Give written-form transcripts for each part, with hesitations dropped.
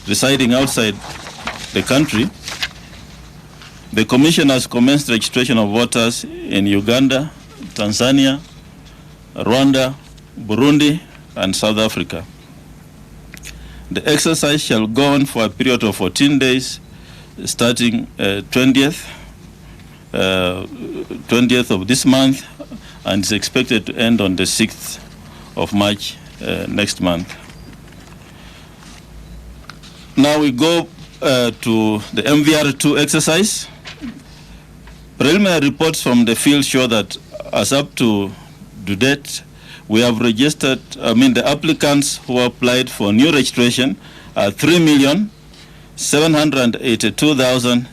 residing outside the country, the Commission has commenced registration of voters in Uganda, Tanzania, Rwanda, Burundi, and South Africa. The exercise shall go on for a period of 14 days, starting 20th of this month, and is expected to end on the 6th of March next month. Now we go to the MVR2 exercise. Preliminary reports from the field show that as up to date, we have registered, the applicants who applied for new registration are 3,782,089.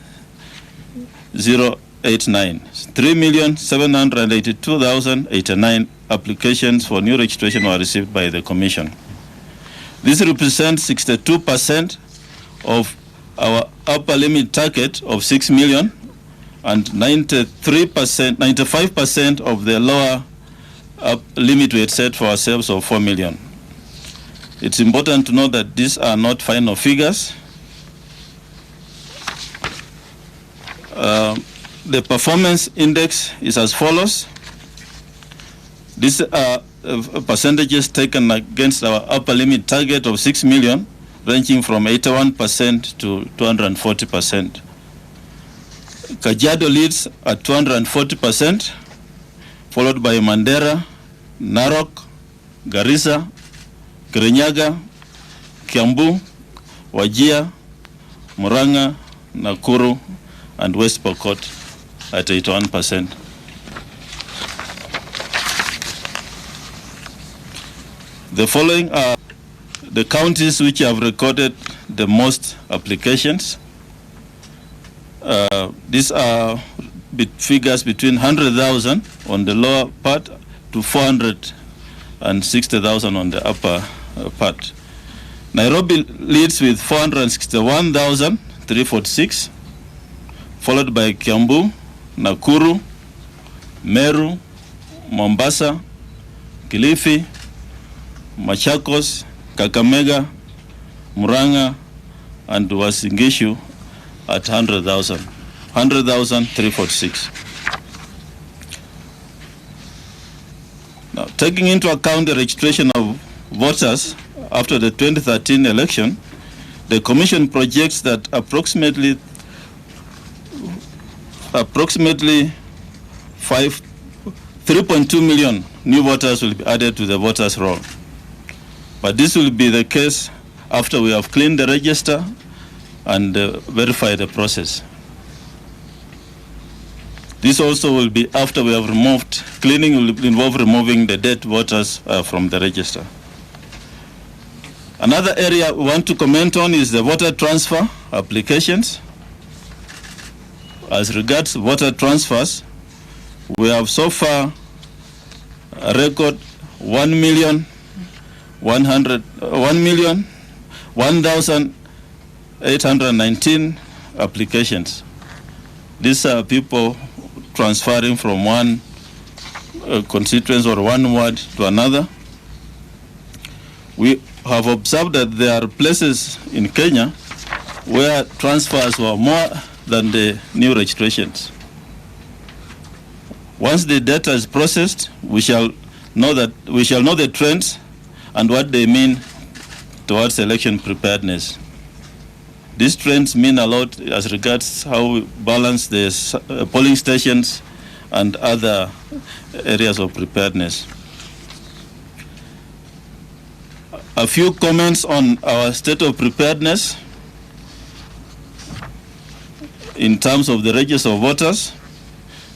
3,782,089 applications for new registration were received by the Commission. This represents 62% of our upper limit target of 6 million and 95% of the lower limit we had set for ourselves of 4 million. It's important to note that these are not final figures. The performance index is as follows. These are percentages taken against our upper limit target of 6 million, ranging from 81% to 240%. Kajiado leads at 240%, followed by Mandera, Narok, Garissa, Kirinyaga, Kiambu, Wajir, Murang'a, Nakuru, and West Pokot at 81%. The following are the counties which have recorded the most applications. These are figures between 100,000 on the lower part to 460,000 on the upper part. Nairobi leads with 461,346, followed by Kiambu, Nakuru, Meru, Mombasa, Kilifi, Machakos, Kakamega, Murang'a, and Uasin Gishu at 100,346. Now, taking into account the registration of voters after the 2013 election, the Commission projects that approximately 3.2 million new voters will be added to the voters' roll. But this will be the case after we have cleaned the register and verified the process. This also will be after we have removed, cleaning will involve removing the dead voters from the register. Another area we want to comment on is the voter transfer applications. As regards voter transfers, we have so far a record 1,001,819 applications. These are people transferring from one constituency or one ward to another. We have observed that there are places in Kenya where transfers were more than the new registrations. Once the data is processed, we shall know the trends and what they mean towards election preparedness. These trends mean a lot as regards how we balance the polling stations and other areas of preparedness. A few comments on our state of preparedness in terms of the register of voters.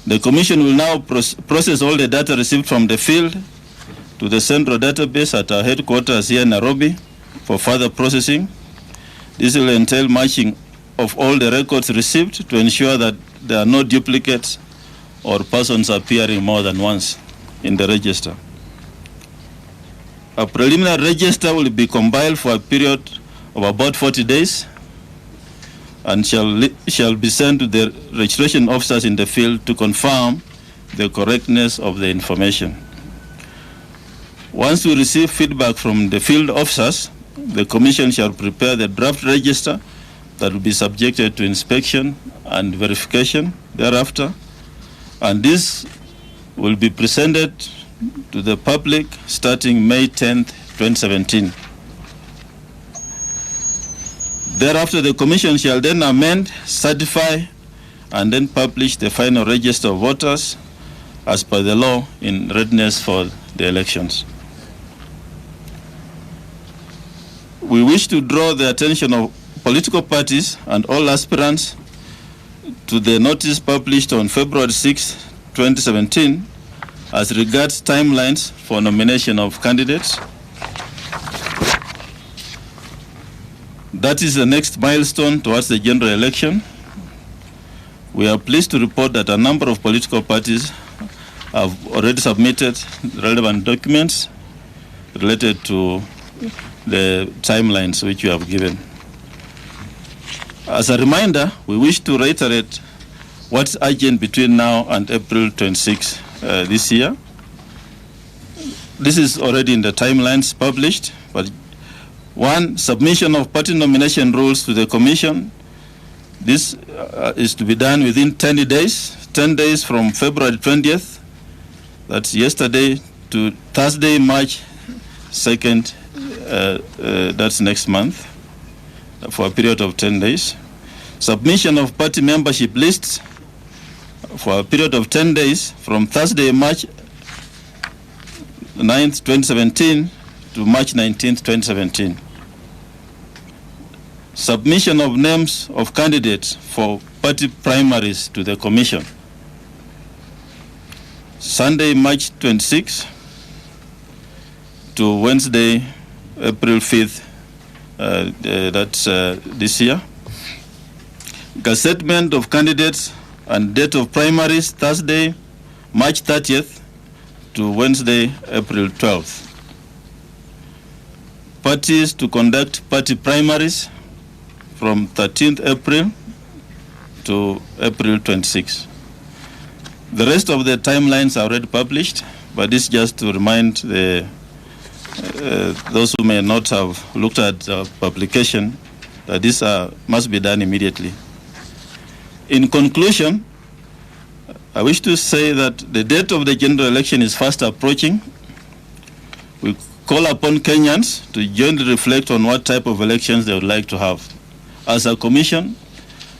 The Commission will now process all the data received from the field to the central database at our headquarters here in Nairobi for further processing. This will entail matching of all the records received to ensure that there are no duplicates or persons appearing more than once in the register. A preliminary register will be compiled for a period of about 40 days and shall be sent to the registration officers in the field to confirm the correctness of the information. Once we receive feedback from the field officers, the Commission shall prepare the draft register that will be subjected to inspection and verification thereafter, and this will be presented to the public starting May 10th, 2017. Thereafter, the Commission shall then amend, certify, and then publish the final register of voters as per the law in readiness for the elections. We wish to draw the attention of political parties and all aspirants to the notice published on February 6, 2017 as regards timelines for nomination of candidates. That is the next milestone towards the general election. We are pleased to report that a number of political parties have already submitted relevant documents related to the timelines which you have given. As a reminder, we wish to reiterate what's urgent between now and April 26 this year. This is already in the timelines published, but one, submission of party nomination rules to the Commission. This is to be done within 10 days from February 20th, that's yesterday, to Thursday, March 2nd, that's next month, for a period of 10 days. Submission of party membership lists for a period of 10 days from Thursday, March 9th, 2017 to March 19th, 2017. Submission of names of candidates for party primaries to the Commission. Sunday, March 26th to Wednesday, April 5th, that's this year. Gazettement of candidates and date of primaries, Thursday, March 30th to Wednesday, April 12th. Parties to conduct party primaries from 13th April to April 26th. The rest of the timelines are already published, but this just to remind those who may not have looked at the publication that this must be done immediately. In conclusion, I wish to say that the date of the general election is fast approaching. We call upon Kenyans to jointly reflect on what type of elections they would like to have. As a Commission,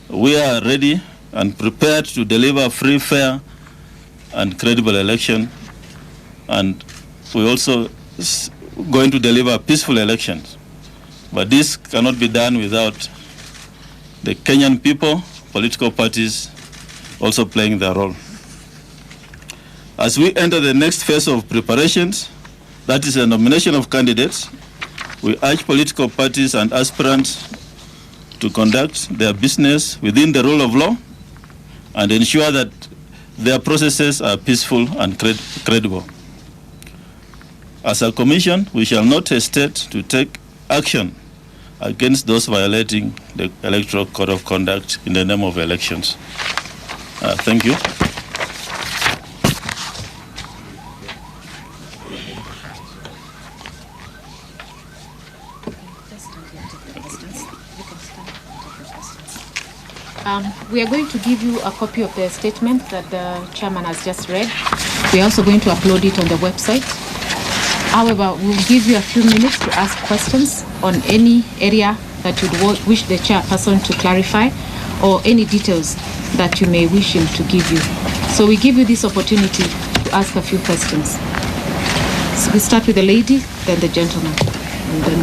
we are ready and prepared to deliver free, fair, and credible election, and we also going to deliver peaceful elections. But this cannot be done without the Kenyan people, political parties also playing their role. As we enter the next phase of preparations, that is the nomination of candidates, we urge political parties and aspirants to conduct their business within the rule of law and ensure that their processes are peaceful and credible. As a Commission, we shall not hesitate to take action against those violating the Electoral Code of Conduct in the name of elections. Thank you. We are going to give you a copy of the statement that the chairman has just read. We are also going to upload it on the website. However, we'll give you a few minutes to ask questions on any area that you'd wish the chairperson to clarify or any details that you may wish him to give you. So we give you this opportunity to ask a few questions. So we start with the lady, then the gentleman, and then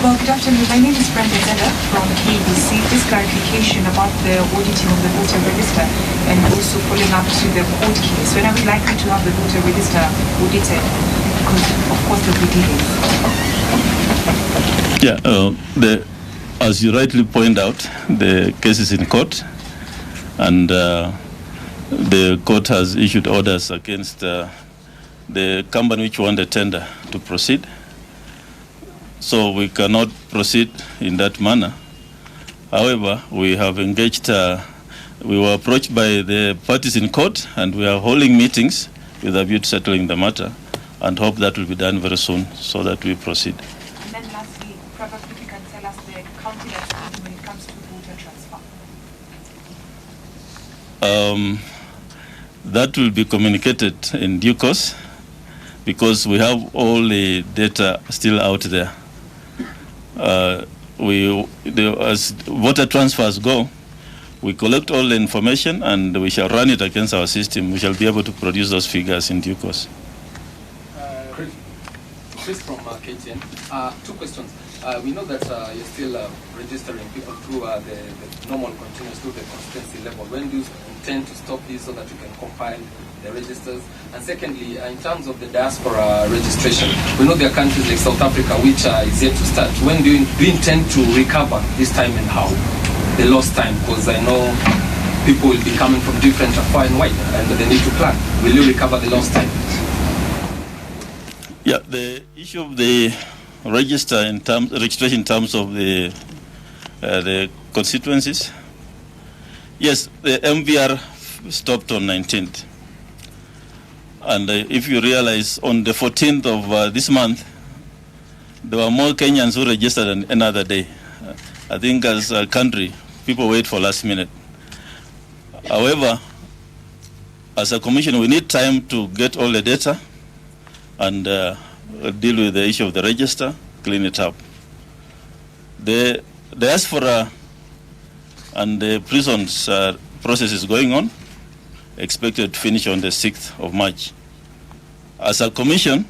Well, good afternoon. My name is Brenda Zella from IEBC. Just clarification about the auditing of the voter register and also following up to the court case. When are we likely to have the voter register audited? Because, of course, there will be delays. Yeah, as you rightly point out, the case is in court, and the court has issued orders against the company which won the tender to proceed. So we cannot proceed in that manner. However, we have engaged, we were approached by the parties in court, and we are holding meetings with a view to settling the matter, and hope that will be done very soon so that we proceed. And then lastly, perhaps if you can tell us the county that's when it comes to voter transfer. That will be communicated in due course because we have all the data still out there. As voter transfers go, we collect all the information and we shall run it against our system. We shall be able to produce those figures in due course. Chris from KTN. Two questions. We know that you're still registering people through the normal continuous through the constituency level. When do you intend to stop this so that you can compile the registers? And secondly, in terms of the diaspora registration, we know there are countries like South Africa which is yet to start. When do you intend to recover this time and how? The lost time, because I know people will be coming from different far and wide and they need to plan. Will you recover the lost time? Yeah, the issue of the registration in terms of the constituencies. Yes, the MVR stopped on 19th. And if you realize, on the 14th of this month, there were more Kenyans who registered than any other day. I think as a country, people wait for last minute. However, as a commission, we need time to get all the data and deal with the issue of the register, clean it up. The diaspora and the prisons process is going on, expected to finish on the 6th of March. As a commission,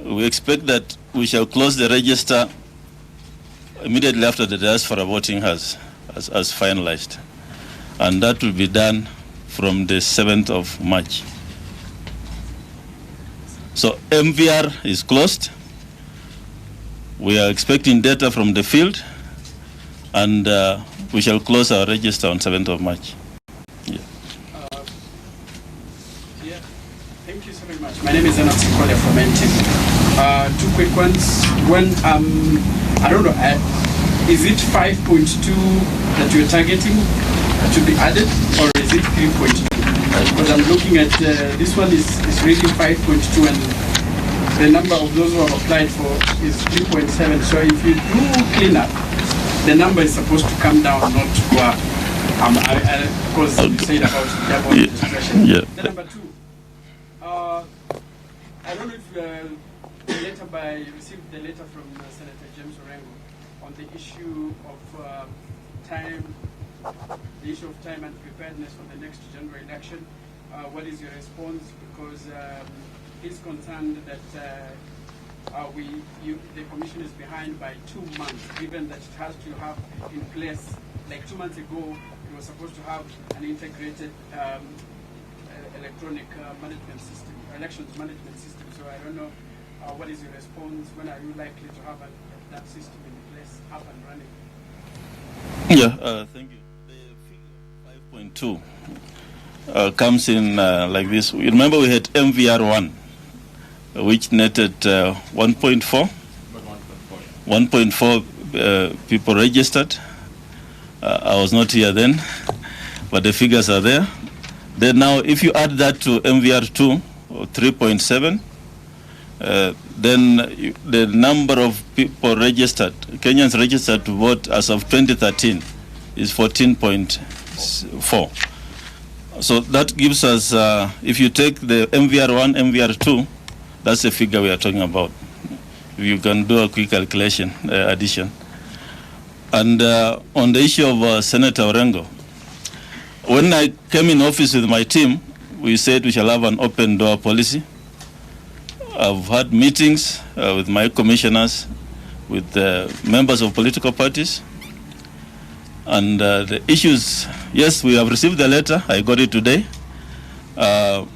we expect that we shall close the register immediately after the diaspora voting has finalized. And that will be done from the 7th of March. So MVR is closed. We are expecting data from the field, and we shall close our register on 7th of March. Yeah. Thank you so very much. My name is Enoch Sikole from NTV. Two quick ones. One, I don't know, is it 5.2 that you're targeting to be added, or is it 3.2? Because I'm looking at this one is reading 5.2 and the number of those who have applied for is 3.7. So if you do clean up, the number is supposed to come down, not go up. Because you said about double registration. Yeah. Then number two, I don't know if you received the letter from Senator James Orengo on the issue of time and preparedness for the next general election. What is your response? Because he's concerned that the commission is behind by 2 months, given that it has to have in place, like 2 months ago, it was supposed to have an integrated electronic management system, elections management system. So I don't know, what is your response? When are you likely to have that system in place, up and running? Yeah, thank you. The figure 5.2 comes in like this. Remember we had MVR1, which netted 1.4. 1.4 people registered. I was not here then, but the figures are there. Then now, if you add that to MVR2, or 3.7, then the number of people registered, Kenyans registered to vote as of 2013, is 14.4. So that gives us, if you take the MVR1, MVR2, that's the figure we are talking about. You can do a quick calculation, addition. And on the issue of Senator Orengo, when I came in office with my team, we said we shall have an open door policy. I've had meetings with my commissioners, with members of political parties. And the issues, yes, we have received the letter. I got it today. The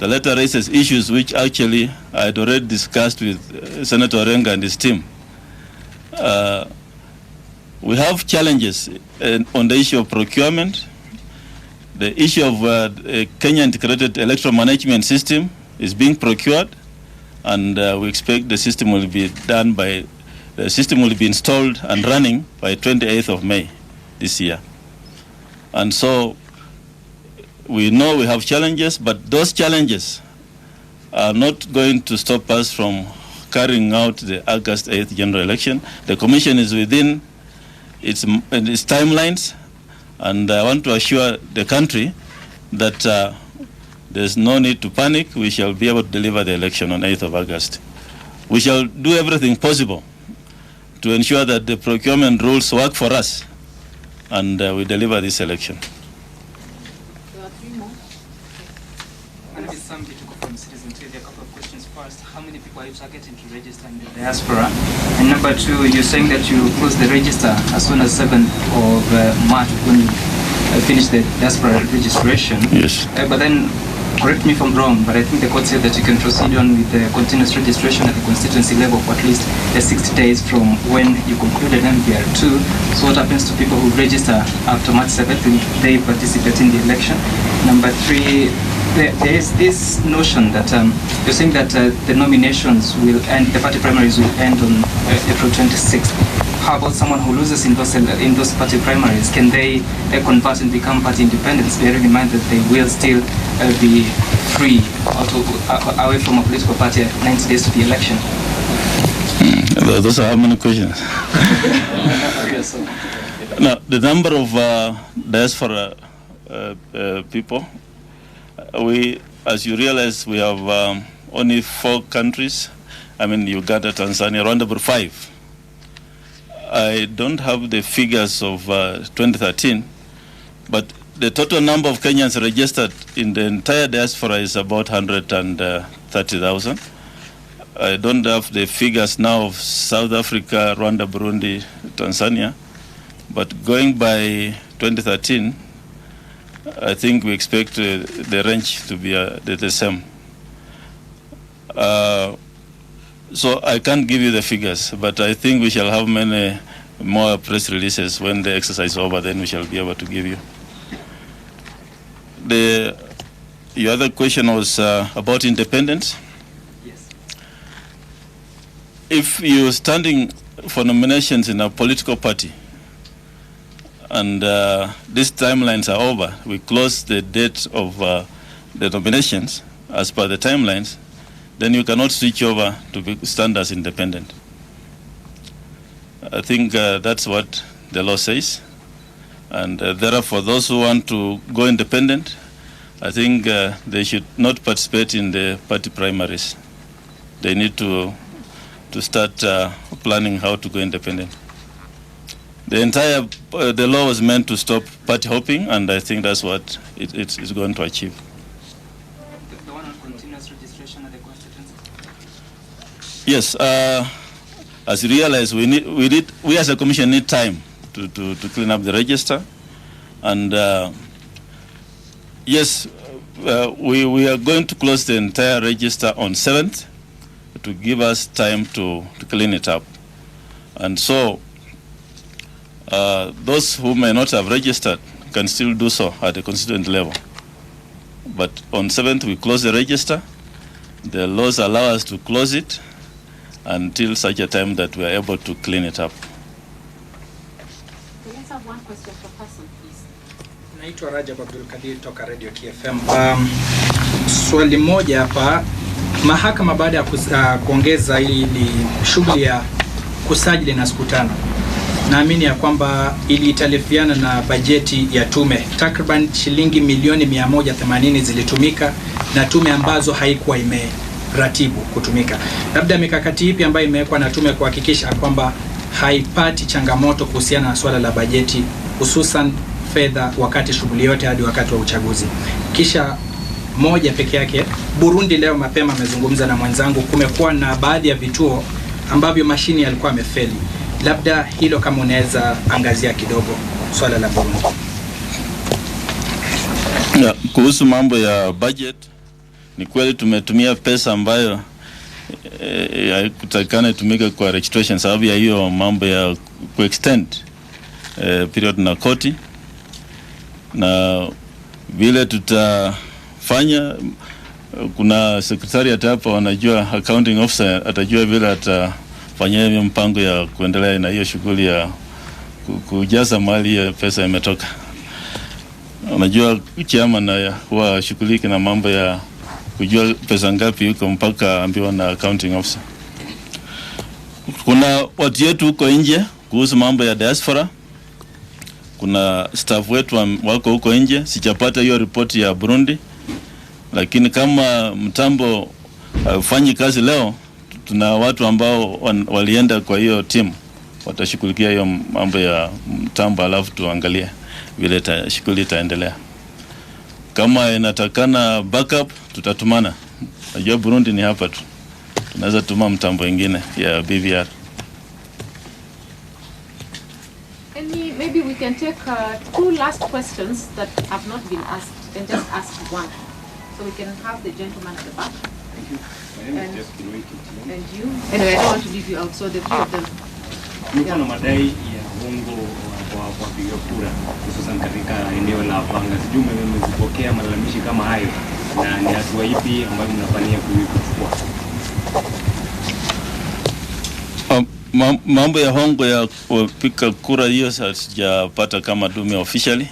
letter raises issues which actually I had already discussed with Senator Orengo and his team. We have challenges on the issue of procurement. The issue of a Kenya integrated electoral management system is being procured, and we expect the system will be installed and running by 28th of May this year. And so we know we have challenges, but those challenges are not going to stop us from carrying out the August 8th general election. The commission is within its timelines, and I want to assure the country that there's no need to panic. We shall be able to deliver the election on 8th of August. We shall do everything possible to ensure that the procurement rules work for us, and we deliver this election. There are three more. My name is Sam Bituko from Citizen TV. A couple of questions first. How many people are you targeting to register in the diaspora? And number two, you're saying that you close the register as soon as 7th of March when you finish the diaspora registration. Yes. But then, correct me if I'm wrong, but I think the court said that you can proceed on with the continuous registration at the constituency level for at least 60 days from when you concluded MPR2. So what happens to people who register after March 7th? Will they participate in the election? Number three, there is this notion that you're saying that the nominations will end, the party primaries will end on April 26th. How about someone who loses in those party primaries? Can they convert and become party independents, bearing in mind that they will still be free away from a political party 90 days to the election? Those are how many questions? Now, the number of diaspora people, as you realize, we have only 4 countries. I mean, Uganda, Tanzania, around about 5. I don't have the figures of 2013, but the total number of Kenyans registered in the entire diaspora is about 130,000. I don't have the figures now of South Africa, Rwanda, Burundi, Tanzania, but going by 2013, I think we expect the range to be the same. So I can't give you the figures, but I think we shall have many more press releases when the exercise is over, then we shall be able to give you. Your other question was about independence. Yes. If you're standing for nominations in a political party, and these timelines are over, we close the date of the nominations as per the timelines, then you cannot switch over to stand as independent. I think that's what the law says. And therefore, those who want to go independent, I think they should not participate in the party primaries. They need to start planning how to go independent. The law was meant to stop party hopping, and I think that's what it's going to achieve. The one on continuous registration at the constituency? Yes, as you realize, we as a commission need time to clean up the register, and yes, we are going to close the entire register on 7th to give us time to clean it up, and so those who may not have registered can still do so at the constituent level. But on 7th we close the register. The laws allow us to close it until such a time that we are able to clean it up. Let's have one question per person, please. Naitwa Rajab Abdul Kadir toka Radio TFM. Swali moja hapa, mahakama baada ya kuongeza ili shughuli ya kusajili na siku 5, naamini ya kwamba ilitalifiana na bajeti ya tume. Takriban shilingi milioni 180 zilitumika na tume ambazo haikuwa imeratibu kutumika. Labda mikakati ipi ambayo imewekwa na tume kuhakikisha kwamba haipati changamoto kuhusiana na swala la bajeti, hususan fedha wakati shughuli yote hadi wakati wa uchaguzi? Kisha moja peke yake, Burundi leo mapema amezungumza na mwenzangu, kumekuwa na baadhi ya vituo ambavyo mashini yalikuwa yamefeli. Labda hilo kama unaweza angazia kidogo swala la Burundi. Kuhusu mambo ya budget, ni kweli tumetumia pesa ambayo kutakana itumike kwa registration, sababu ya hiyo mambo ya kuextend period na koti, na vile tutafanya, kuna secretariat hapa wanajua, accounting officer atajua vile atafanya hiyo mpango ya kuendelea na hiyo shughuli ya kujaza mali ya pesa imetoka. Unajua chairman huwa shughuliki na mambo ya kujua pesa ngapi yuko mpaka ambiwa na accounting officer. Kuna watu yetu huko nje kuhusu mambo ya diaspora. Kuna staff wetu wako huko nje. Sijapata hiyo ripoti ya Burundi, lakini kama mtambo ufanyi kazi leo, tuna watu ambao walienda kwa hiyo timu, watashughulikia hiyo mambo ya mtambo, alafu tuangalie vile shughuli itaendelea. Kama inatakana backup, tutatumana. Najua Burundi ni hapa tu, tunaweza tuma mtambo ingine ya BVR. Maybe we can take 2 last questions that have not been asked and just ask one. So we can have the gentleman at the back. Thank you. My name is Jeff Kiloiki. And you? Anyway, I don't want to leave you out, so the three of them. Niko na madai ya hongo kwa wapiga kura hususan katika eneo la Panga. Sijui mmezipokea malalamishi kama hayo na ni hatua ipi ambayo mnafanyia kuchukua? Mambo ya hongo ya kupiga kura hiyo sijapata kama dume officially.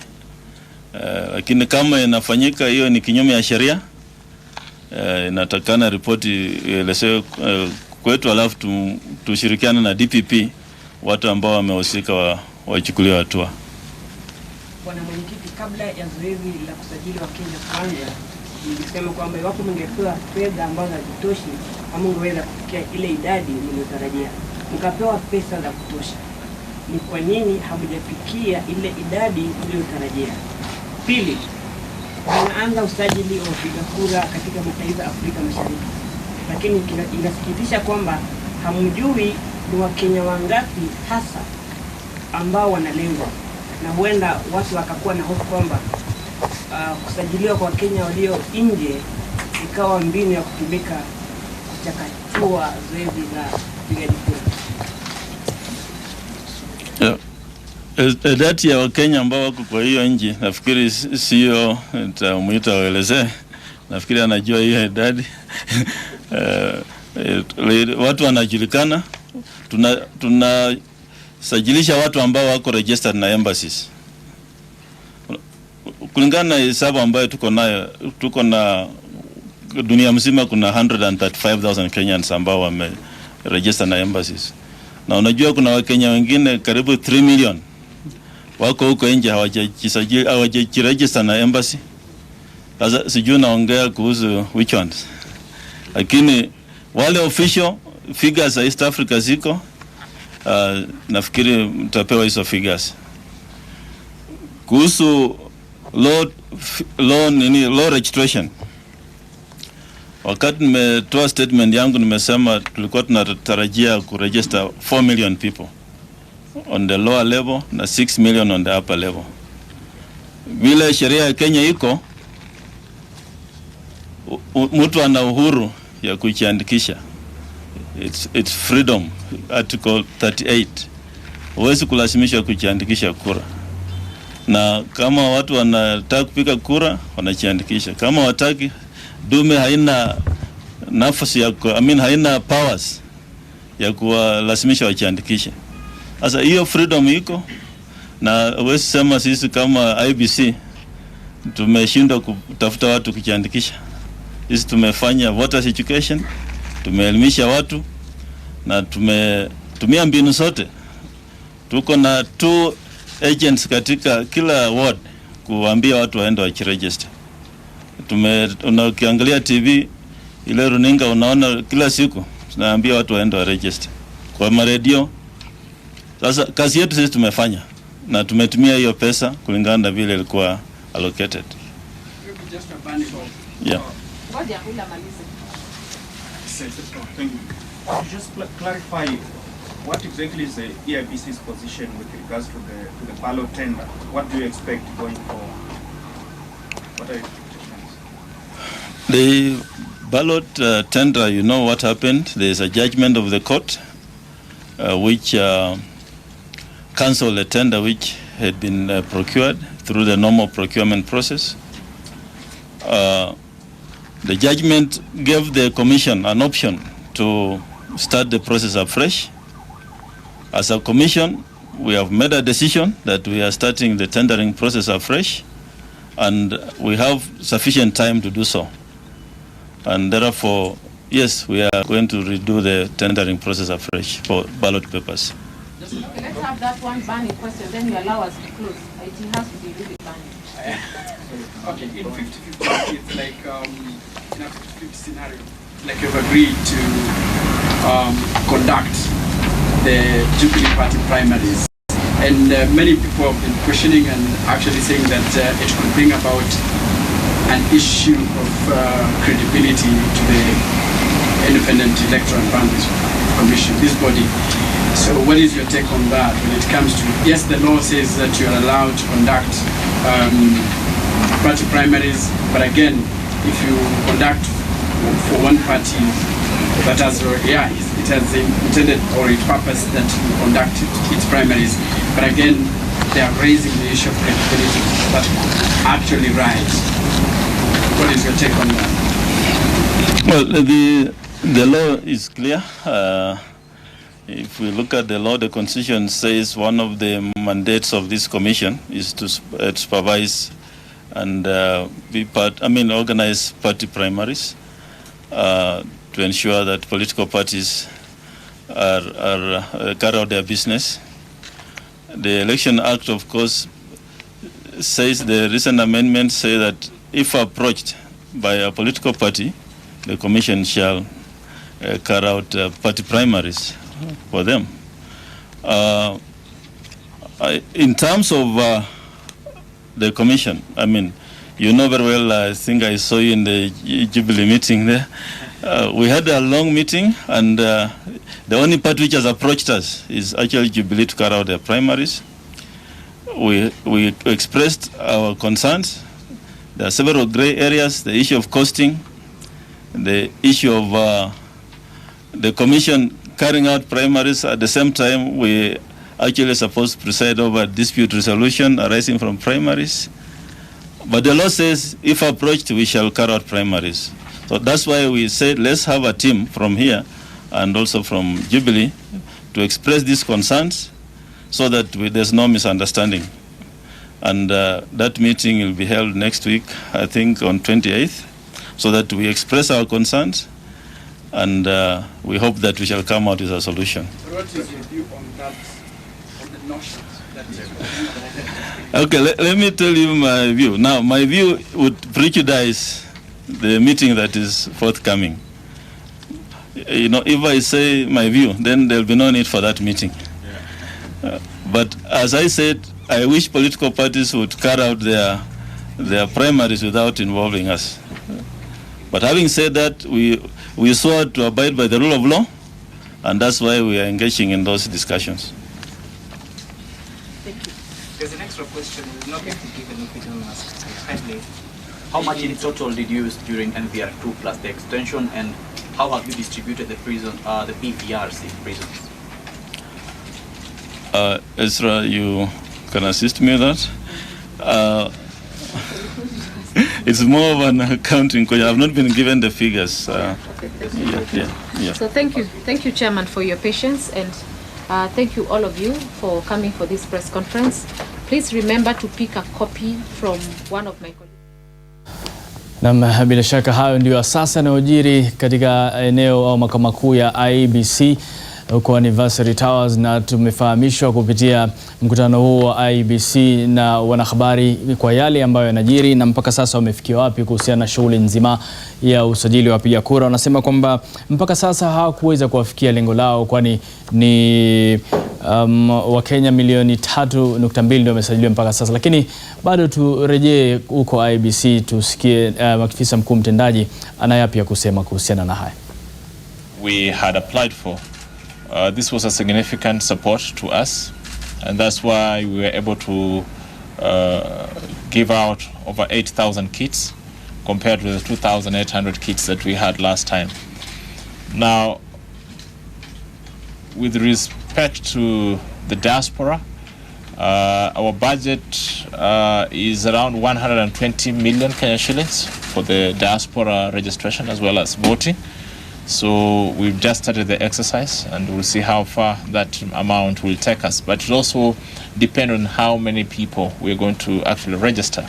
Lakini kama inafanyika hiyo ni kinyume ya sheria, inatakana ripoti ielezewe kwetu, alafu tushirikiane na DPP, watu ambao wamehusika wachukuliwe hatua. Bwana Mwenyekiti, kabla ya zoezi la kusajili Wakenya kwanza, nilisema kwamba iwapo mngepewa fedha ambazo hazitoshi, hamungeweza kufikia ile idadi mliotarajia. Mkapewa pesa za kutosha, ni kwa nini hamjafikia ile idadi mliotarajia? Pili, wanaanza usajili wa wapiga kura katika mataifa ya Afrika Mashariki, lakini inasikitisha kwamba hamjui ni Wakenya wangapi hasa ambao wanalengwa, na huenda watu wakakuwa na hofu kwamba kusajiliwa kwa Wakenya walio nje ikawa mbinu ya kutumika kuchakachua zoezi la upigaji kura. Dati ya Wakenya ambao wako kwa hiyo nje, nafikiri sio nitamuita waelezee. Nafikiri anajua hiyo idadi. Watu wanajulikana. Tunasajilisha watu ambao wako registered na embassies. Kulingana na hesabu ambayo tuko na dunia mzima kuna 135,000 Kenyans ambao wame register na embassies. Na unajua kuna Wakenya wengine karibu 3 million wako huko nje hawajajiregister na embassy. Sasa sijui naongea kuhusu which ones. Lakini wale official figures za East Africa ziko, nafikiri mtapewa hizo figures. Kuhusu law registration, wakati nimetoa statement yangu nimesema tulikuwa tunatarajia kuregister 4 million people on the lower level na 6 million on the upper level. Vile sheria ya Kenya iko, mtu ana uhuru ya kujiandikisha. It's freedom, article 38. Huwezi kulazimisha kujiandikisha kura. Na kama watu wanataka kupiga kura, wanajiandikisha. Kama wataki, dume haina nafasi ya haina powers ya kuwalazimisha wajiandikishe. Sasa hiyo freedom iko, na huwezi sema sisi kama IEBC tumeshindwa kutafuta watu kujiandikisha. Sisi tumefanya voters education, tumeelimisha watu na tumetumia mbinu zote. Tuko na 2 agents katika kila ward kuambia watu waende wajiregister. Ukiangalia TV ile runinga unaona kila siku tunaambia watu waende waregister. Kwa radio. Sasa kazi yetu sisi tumefanya na tumetumia hiyo pesa kulingana na vile ilikuwa allocated. Yeah. Just clarify what exactly is the IEBC's position with regards to the ballot tender? What do you expect going forward? What are your expectations? The ballot tender, you know what happened. There is a judgment of the court which cancelled a tender which had been procured through the normal procurement process. The judgment gave the commission an option to start the process afresh. As a commission, we have made a decision that we are starting the tendering process afresh, and we have sufficient time to do so. And therefore, yes, we are going to redo the tendering process afresh for ballot papers. Okay, let's have that one burning question, then you allow us to close. It has to be really burning. Okay, in 50-50, it's like in a 50-50 scenario, like you've agreed to conduct the Jubilee Party primaries. And many people have been questioning and actually saying that it could bring about an issue of credibility to the Independent Electoral Boundaries Commission, this body. So what is your take on that when it comes to, yes, the law says that you are allowed to conduct party primaries, but again, if you conduct for one party that has, it has intended or its purpose that you conduct its primaries, but again, they are raising the issue of credibility that actually right. What is your take on that? Well, the law is clear. If we look at the law, the Constitution says one of the mandates of this commission is to supervise and organize party primaries to ensure that political parties are carry out their business. The Election Act, of course, says the recent amendments say that if approached by a political party, the commission shall carry out party primaries for them. In terms of the commission, you know very well, I think I saw you in the Jubilee meeting there. We had a long meeting, and the only party which has approached us is actually Jubilee to carry out their primaries. We expressed our concerns. There are several gray areas, the issue of costing, the issue of the commission carrying out primaries. At the same time, we actually supposed to preside over dispute resolution arising from primaries. But the law says, if approached, we shall carry out primaries. So that's why we said, let's have a team from here and also from Jubilee to express these concerns so that there's no misunderstanding. And that meeting will be held next week, I think on 28th, so that we express our concerns, and we hope that we shall come out with a solution. What is your view on that, on the notions that Okay, let me tell you my view. Now, my view would prejudice the meeting that is forthcoming. If I say my view, then there'll be no need for that meeting. But as I said, I wish political parties would carry out their primaries without involving us. But having said that, we swore to abide by the rule of law, and that's why we are engaging in those discussions. Thank you. There's an extra question. We're not going to give an opinion kindly. How much in total did you use during NVR 2 plus the extension, and how have you distributed the PVRs in prisons? Ezra, you can assist me with that. It's more of an accounting question. I've not been given the figures. So thank you, Chairman, for your patience, and thank you all of you for coming for this press conference. Please remember to pick a copy from one of my colleagues. Na bila shaka hayo ndio sasa yanayojiri katika eneo au makao makuu ya IEBC huko Anniversary Towers, na tumefahamishwa kupitia mkutano huo wa IEBC na wanahabari kwa yale ambayo yanajiri na mpaka sasa wamefikia wapi kuhusiana na shughuli nzima ya usajili wa wapiga kura. Wanasema kwamba mpaka sasa hawakuweza kuwafikia lengo lao, kwani ni Wakenya milioni 3.2 ndio wamesajiliwa mpaka sasa. Lakini bado turejee huko IEBC tusikie afisa mkuu mtendaji anayapi ya kusema kuhusiana na haya. We had applied for. This was a significant support to us, and that's why we were able to give out over 8,000 kits compared with the 2,800 kits that we had last time. Now, with respect to the diaspora, our budget is around 120 million Kenya shillings for the diaspora registration as well as voting. So we've just started the exercise, and we'll see how far that amount will take us. But it also depends on how many people we're going to actually register.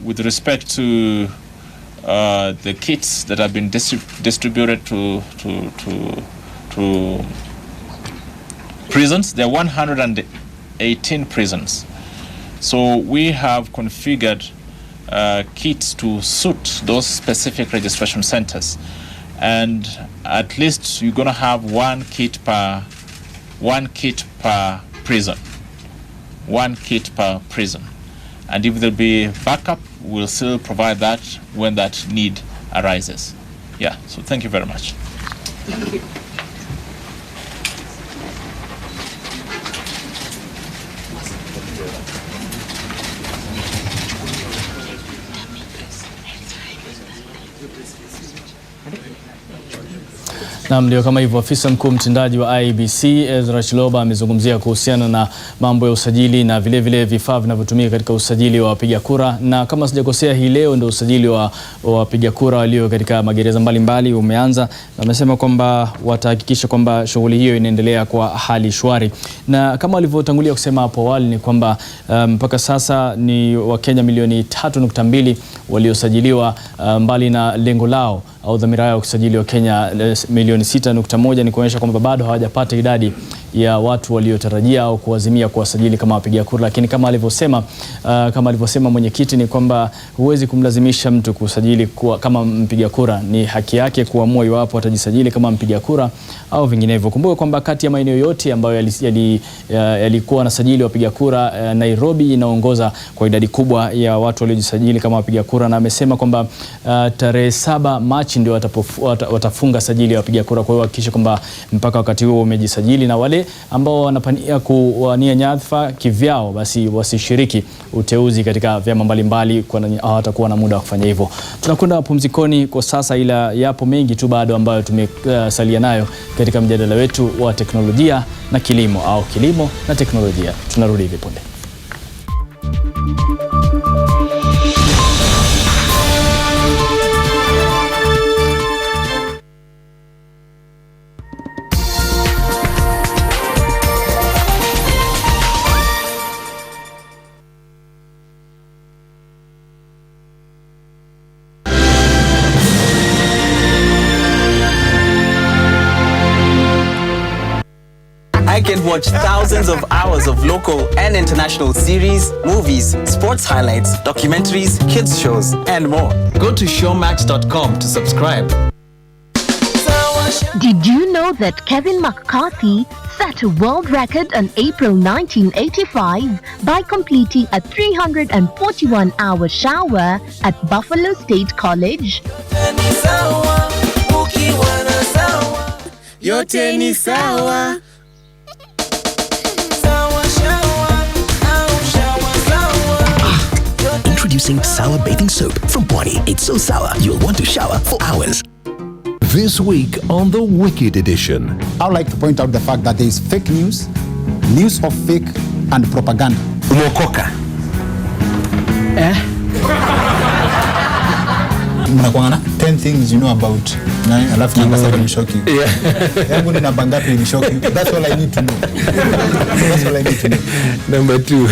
With respect to the kits that have been distributed to prisons. There are 118 prisons. So we have configured kits to suit those specific registration centers. And at least you're going to have one kit per prison. One kit per prison. And if there'll be backup, we'll still provide that when that need arises. Yeah, so thank you very much. Thank you. Naam, ndio kama hivyo. Afisa mkuu mtendaji wa IEBC Ezra Chiloba amezungumzia kuhusiana na mambo ya usajili na vile vifaa vinavyotumika katika usajili wa wapiga kura, na kama sijakosea hii leo ndio usajili wa wapiga kura walio katika magereza mbalimbali umeanza, na amesema kwamba watahakikisha kwamba shughuli hiyo inaendelea kwa hali shwari. Na kama walivyotangulia kusema hapo awali ni kwamba mpaka sasa ni Wakenya milioni 3.2 waliosajiliwa, mbali na lengo lao au dhamira yao kusajili wa Kenya milioni 6.1, ni kuonyesha kwamba bado hawajapata idadi ya watu waliotarajia au kuazimia kuwasajili kama wapiga kura. Lakini kama alivyosema mwenyekiti ni kwamba huwezi kumlazimisha mtu kusajili kama mpiga kura, ni haki yake kuamua iwapo atajisajili kama mpiga kura au vinginevyo. Kumbuka kwamba kati ya maeneo yote ambayo yalikuwa na sajili wapiga kura, Nairobi inaongoza kwa idadi kubwa ya watu waliojisajili kama wapiga kura, na amesema kwamba tarehe 7 Machi ndio watafunga sajili ya wapiga kura. Kwa hiyo hakikisha kwamba mpaka wakati huo umejisajili, na wale ambao wanapania kuwania nyadhifa kivyao basi wasishiriki uteuzi katika vyama mbalimbali, kwani hawatakuwa na muda wa kufanya hivyo. Tunakwenda mapumzikoni kwa sasa, ila yapo mengi tu bado ambayo tumesalia nayo katika mjadala wetu wa teknolojia na kilimo au kilimo na teknolojia. Tunarudi hivi punde. I can watch thousands of hours of local and international series, movies, sports highlights, documentaries, kids shows, and more. Go to showmax.com to subscribe. Did you know that Kevin McCarthy set a world record on April 1985 by completing a 341-hour shower at Buffalo State College? Yote ni sawa. Introducing Sour Bathing Soap from Bonnie. It's so sour, you'll want to shower for hours. This week on the Wicked Edition. I would like to point out the fact that there is fake news of fake, and propaganda. Umokoka. Mnakuangana 10 things you know about. Alafu namba 7 will shock you. Yangu ni namba ngapi will shock you. That's all I need to know. That's all I need to know. Number 2.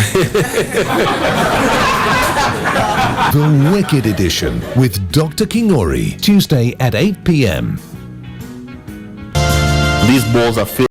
The Wicked Edition with Dr. Kingori, Tuesday at 8 p.m. These balls are filled